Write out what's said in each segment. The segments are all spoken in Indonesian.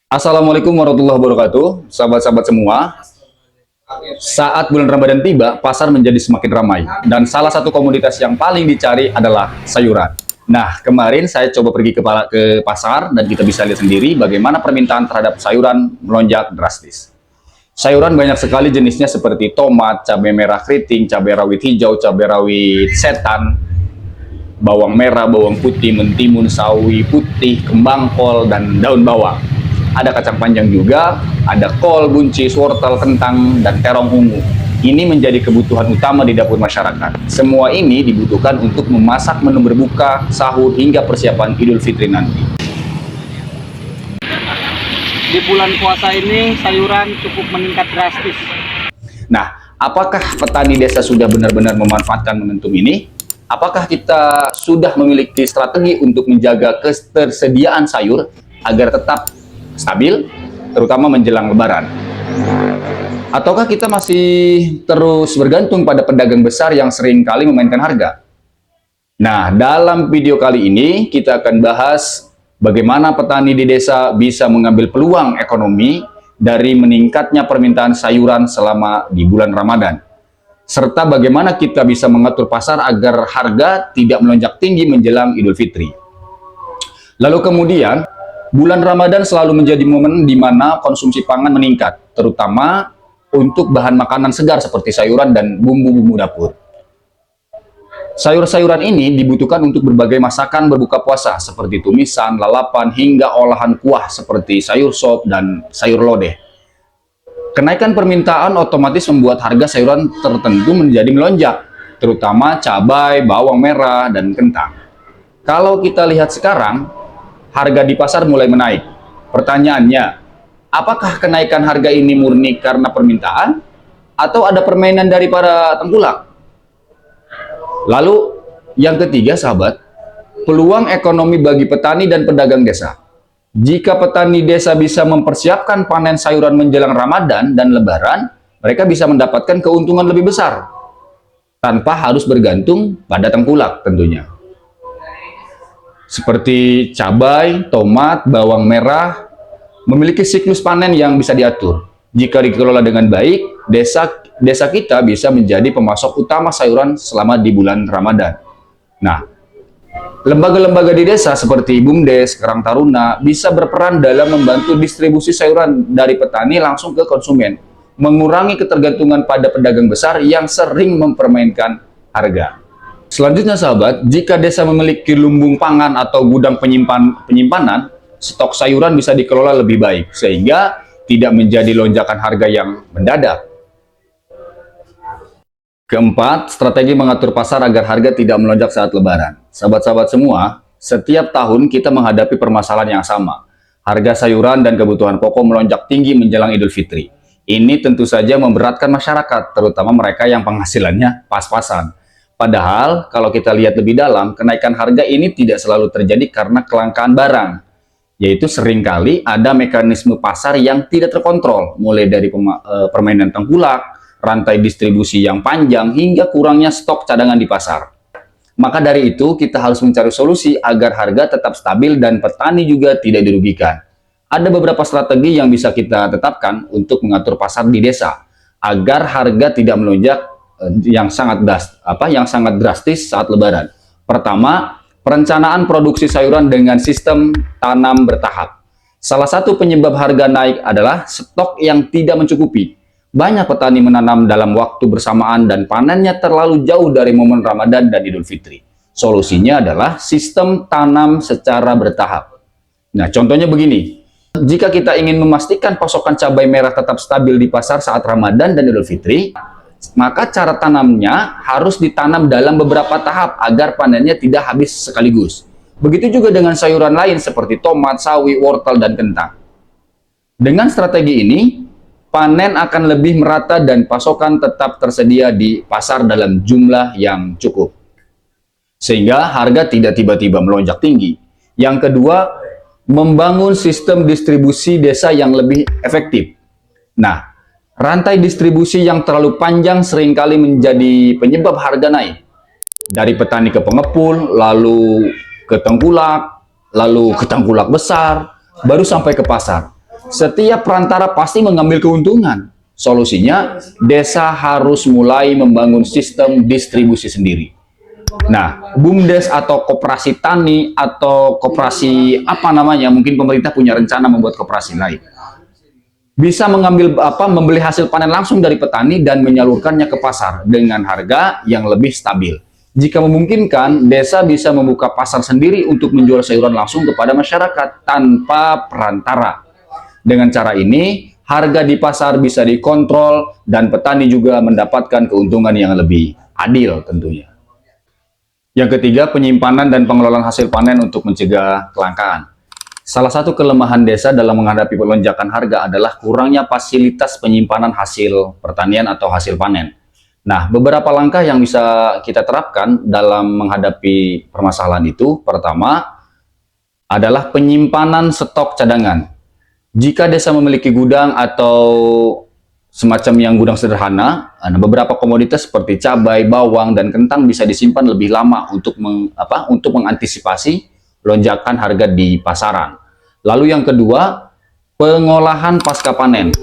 Assalamualaikum warahmatullahi wabarakatuh, sahabat-sahabat semua. Saat bulan Ramadan tiba, pasar menjadi semakin ramai, dan salah satu komoditas yang paling dicari adalah sayuran. Nah, kemarin saya coba pergi ke pasar, dan kita bisa lihat sendiri bagaimana permintaan terhadap sayuran melonjak drastis. Sayuran banyak sekali jenisnya seperti tomat, cabai merah keriting, cabai rawit hijau, cabai rawit setan, bawang merah, bawang putih, mentimun, sawi putih, kembang kol, dan daun bawang. Ada kacang panjang juga, ada kol, buncis, wortel, kentang, dan terong ungu. Ini menjadi kebutuhan utama di dapur masyarakat. Semua ini dibutuhkan untuk memasak menu berbuka, sahur, hingga persiapan Idul Fitri nanti. Di bulan puasa ini sayuran cukup meningkat drastis. Nah, apakah petani desa sudah benar-benar memanfaatkan momentum ini? Apakah kita sudah memiliki strategi untuk menjaga ketersediaan sayur agar tetap stabil, terutama menjelang Lebaran? Ataukah kita masih terus bergantung pada pedagang besar yang sering kali memainkan harga? Nah, dalam video kali ini kita akan bahas bagaimana petani di desa bisa mengambil peluang ekonomi dari meningkatnya permintaan sayuran selama di bulan Ramadan, serta bagaimana kita bisa mengatur pasar agar harga tidak melonjak tinggi menjelang Idul Fitri. Lalu kemudian, bulan Ramadan selalu menjadi momen di mana konsumsi pangan meningkat, terutama untuk bahan makanan segar seperti sayuran dan bumbu-bumbu dapur. Sayur-sayuran ini dibutuhkan untuk berbagai masakan berbuka puasa seperti tumisan, lalapan, hingga olahan kuah seperti sayur sop dan sayur lodeh. Kenaikan permintaan otomatis membuat harga sayuran tertentu menjadi melonjak, terutama cabai, bawang merah, dan kentang. Kalau kita lihat sekarang, harga di pasar mulai menaik. Pertanyaannya, apakah kenaikan harga ini murni karena permintaan atau ada permainan dari para tengkulak? Lalu yang ketiga, sahabat, peluang ekonomi bagi petani dan pedagang desa. Jika petani desa bisa mempersiapkan panen sayuran menjelang Ramadan dan Lebaran, mereka bisa mendapatkan keuntungan lebih besar tanpa harus bergantung pada tengkulak tentunya. Seperti cabai, tomat, bawang merah, memiliki siklus panen yang bisa diatur. Jika dikelola dengan baik, desa kita bisa menjadi pemasok utama sayuran selama di bulan Ramadan. Nah, lembaga-lembaga di desa seperti BUMDes, Karang Taruna bisa berperan dalam membantu distribusi sayuran dari petani langsung ke konsumen, mengurangi ketergantungan pada pedagang besar yang sering mempermainkan harga. Selanjutnya, sahabat, jika desa memiliki lumbung pangan atau gudang penyimpanan, stok sayuran bisa dikelola lebih baik, sehingga tidak menjadi lonjakan harga yang mendadak. Keempat, strategi mengatur pasar agar harga tidak melonjak saat Lebaran. Sahabat-sahabat semua, setiap tahun kita menghadapi permasalahan yang sama. Harga sayuran dan kebutuhan pokok melonjak tinggi menjelang Idul Fitri. Ini tentu saja memberatkan masyarakat, terutama mereka yang penghasilannya pas-pasan. Padahal, kalau kita lihat lebih dalam, kenaikan harga ini tidak selalu terjadi karena kelangkaan barang, yaitu seringkali ada mekanisme pasar yang tidak terkontrol, mulai dari permainan tengkulak, rantai distribusi yang panjang, hingga kurangnya stok cadangan di pasar. Maka dari itu, kita harus mencari solusi agar harga tetap stabil dan petani juga tidak dirugikan. Ada beberapa strategi yang bisa kita tetapkan untuk mengatur pasar di desa, agar harga tidak melonjak yang sangat drastis saat Lebaran. Pertama, perencanaan produksi sayuran dengan sistem tanam bertahap. Salah satu penyebab harga naik adalah stok yang tidak mencukupi. Banyak petani menanam dalam waktu bersamaan dan panennya terlalu jauh dari momen Ramadan dan Idul Fitri. Solusinya adalah sistem tanam secara bertahap. Nah, contohnya begini. Jika kita ingin memastikan pasokan cabai merah tetap stabil di pasar saat Ramadan dan Idul Fitri, maka cara tanamnya harus ditanam dalam beberapa tahap agar panennya tidak habis sekaligus. Begitu juga dengan sayuran lain seperti tomat, sawi, wortel, dan kentang. Dengan strategi ini, panen akan lebih merata dan pasokan tetap tersedia di pasar dalam jumlah yang cukup, sehingga harga tidak tiba-tiba melonjak tinggi. Yang kedua, membangun sistem distribusi desa yang lebih efektif. Nah, rantai distribusi yang terlalu panjang seringkali menjadi penyebab harga naik. Dari petani ke pengepul, lalu ke tengkulak besar, baru sampai ke pasar. setiap perantara pasti mengambil keuntungan. Solusinya, desa harus mulai membangun sistem distribusi sendiri. Nah, BUMDes atau koperasi tani atau koperasi apa namanya, mungkin pemerintah punya rencana membuat koperasi lain. Bisa membeli hasil panen langsung dari petani dan menyalurkannya ke pasar dengan harga yang lebih stabil. Jika memungkinkan, desa bisa membuka pasar sendiri untuk menjual sayuran langsung kepada masyarakat tanpa perantara. Dengan cara ini, harga di pasar bisa dikontrol dan petani juga mendapatkan keuntungan yang lebih adil tentunya. Yang ketiga, penyimpanan dan pengelolaan hasil panen untuk mencegah kelangkaan. Salah satu kelemahan desa dalam menghadapi lonjakan harga adalah kurangnya fasilitas penyimpanan hasil pertanian atau hasil panen. Nah, beberapa langkah yang bisa kita terapkan dalam menghadapi permasalahan itu, pertama adalah penyimpanan stok cadangan. Jika desa memiliki gudang atau semacam yang gudang sederhana, beberapa komoditas seperti cabai, bawang, dan kentang bisa disimpan lebih lama untuk mengantisipasi lonjakan harga di pasaran. Lalu yang kedua, pengolahan pasca panen.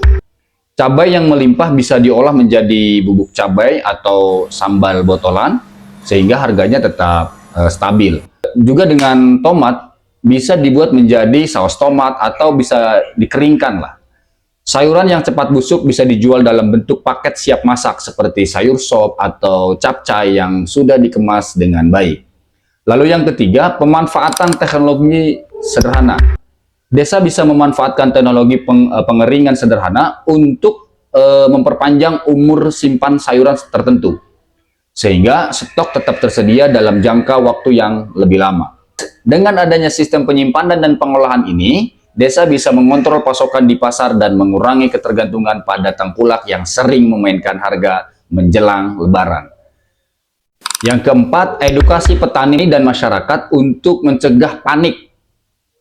Cabai yang melimpah bisa diolah menjadi bubuk cabai atau sambal botolan, sehingga harganya tetap stabil. Juga dengan tomat, bisa dibuat menjadi saus tomat atau bisa dikeringkan lah. Sayuran yang cepat busuk bisa dijual dalam bentuk paket siap masak seperti sayur sop atau capcay yang sudah dikemas dengan baik. Lalu yang ketiga, pemanfaatan teknologi sederhana. Desa bisa memanfaatkan teknologi pengeringan sederhana untuk memperpanjang umur simpan sayuran tertentu, sehingga stok tetap tersedia dalam jangka waktu yang lebih lama. Dengan adanya sistem penyimpanan dan pengolahan ini, desa bisa mengontrol pasokan di pasar dan mengurangi ketergantungan pada tengkulak yang sering memainkan harga menjelang Lebaran. Yang keempat, edukasi petani dan masyarakat untuk mencegah panik.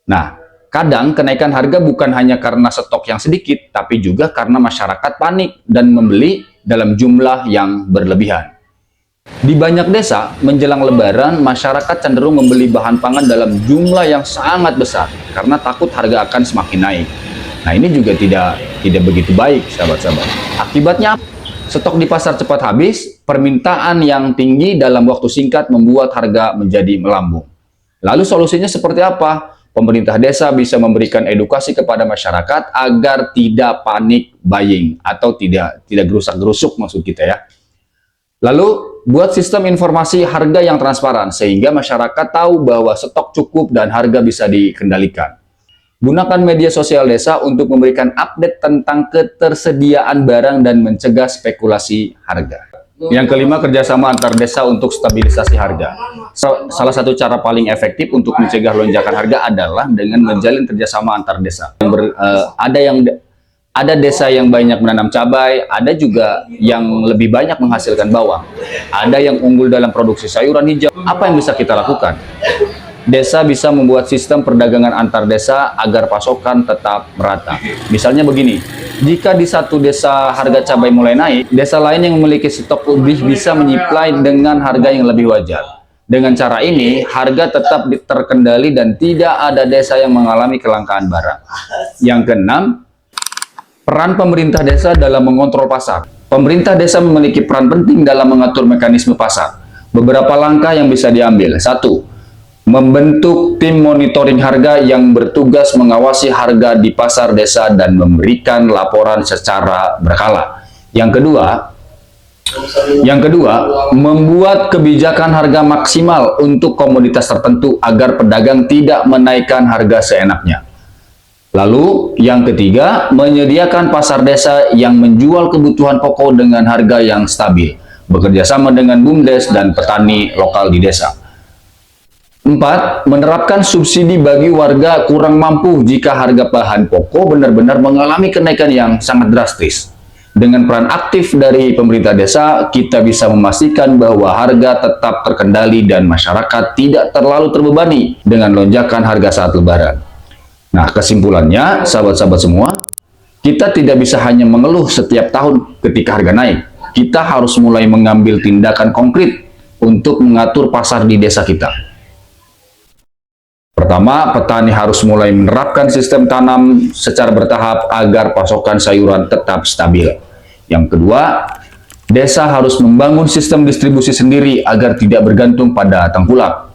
Nah, kadang kenaikan harga bukan hanya karena stok yang sedikit, tapi juga karena masyarakat panik dan membeli dalam jumlah yang berlebihan. Di banyak desa, menjelang Lebaran, masyarakat cenderung membeli bahan pangan dalam jumlah yang sangat besar karena takut harga akan semakin naik. Nah, ini juga tidak begitu baik, sahabat-sahabat. Akibatnya, stok di pasar cepat habis, permintaan yang tinggi dalam waktu singkat membuat harga menjadi melambung. Lalu solusinya seperti apa? Pemerintah desa bisa memberikan edukasi kepada masyarakat agar tidak panik buying atau tidak gerusak-gerusuk maksud kita ya. Lalu, buat sistem informasi harga yang transparan sehingga masyarakat tahu bahwa stok cukup dan harga bisa dikendalikan. Gunakan media sosial desa untuk memberikan update tentang ketersediaan barang dan mencegah spekulasi harga. Yang kelima, kerjasama antar desa untuk stabilisasi harga. Salah satu cara paling efektif untuk mencegah lonjakan harga adalah dengan menjalin kerjasama antar desa. Ada desa yang banyak menanam cabai, ada juga yang lebih banyak menghasilkan bawang. Ada yang unggul dalam produksi sayuran hijau. Apa yang bisa kita lakukan? Desa bisa membuat sistem perdagangan antar desa agar pasokan tetap merata. Misalnya begini, jika di satu desa harga cabai mulai naik, desa lain yang memiliki stok lebih bisa menyuplai dengan harga yang lebih wajar. Dengan cara ini, harga tetap terkendali dan tidak ada desa yang mengalami kelangkaan barang. Yang keenam, peran pemerintah desa dalam mengontrol pasar. Pemerintah desa memiliki peran penting dalam mengatur mekanisme pasar. Beberapa langkah yang bisa diambil. 1. Membentuk tim monitoring harga yang bertugas mengawasi harga di pasar desa dan memberikan laporan secara berkala. Yang kedua, membuat kebijakan harga maksimal untuk komoditas tertentu agar pedagang tidak menaikkan harga seenaknya. Lalu, yang ketiga, menyediakan pasar desa yang menjual kebutuhan pokok dengan harga yang stabil, bekerja sama dengan BUMDes dan petani lokal di desa. 4. Menerapkan subsidi bagi warga kurang mampu jika harga bahan pokok benar-benar mengalami kenaikan yang sangat drastis. Dengan peran aktif dari pemerintah desa, kita bisa memastikan bahwa harga tetap terkendali dan masyarakat tidak terlalu terbebani dengan lonjakan harga saat Lebaran. Nah, kesimpulannya, sahabat-sahabat semua, kita tidak bisa hanya mengeluh setiap tahun ketika harga naik. Kita harus mulai mengambil tindakan konkret untuk mengatur pasar di desa kita. Pertama, petani harus mulai menerapkan sistem tanam secara bertahap agar pasokan sayuran tetap stabil. Yang kedua, desa harus membangun sistem distribusi sendiri agar tidak bergantung pada tengkulak.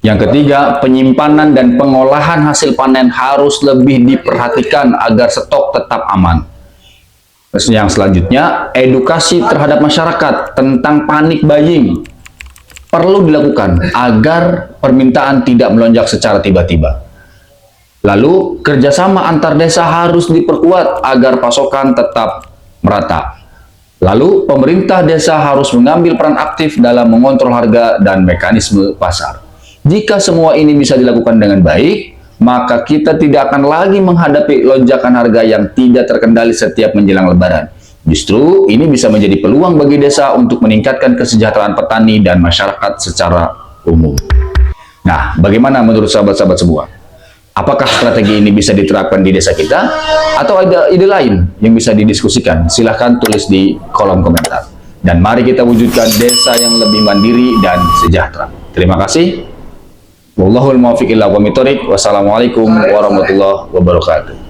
Yang ketiga, penyimpanan dan pengolahan hasil panen harus lebih diperhatikan agar stok tetap aman. Terus yang selanjutnya, edukasi terhadap masyarakat tentang panic buying perlu dilakukan agar permintaan tidak melonjak secara tiba-tiba. Lalu, kerjasama antar desa harus diperkuat agar pasokan tetap merata. Lalu, pemerintah desa harus mengambil peran aktif dalam mengontrol harga dan mekanisme pasar. Jika semua ini bisa dilakukan dengan baik, maka kita tidak akan lagi menghadapi lonjakan harga yang tidak terkendali setiap menjelang Lebaran. Justru ini bisa menjadi peluang bagi desa untuk meningkatkan kesejahteraan petani dan masyarakat secara umum. Nah, bagaimana menurut sahabat-sahabat semua? Apakah strategi ini bisa diterapkan di desa kita? Atau ada ide lain yang bisa didiskusikan? Silahkan tulis di kolom komentar. Dan mari kita wujudkan desa yang lebih mandiri dan sejahtera. Terima kasih. Wallahul muwaffiq ila aqwamit thoriq. Wassalamualaikum warahmatullahi wabarakatuh.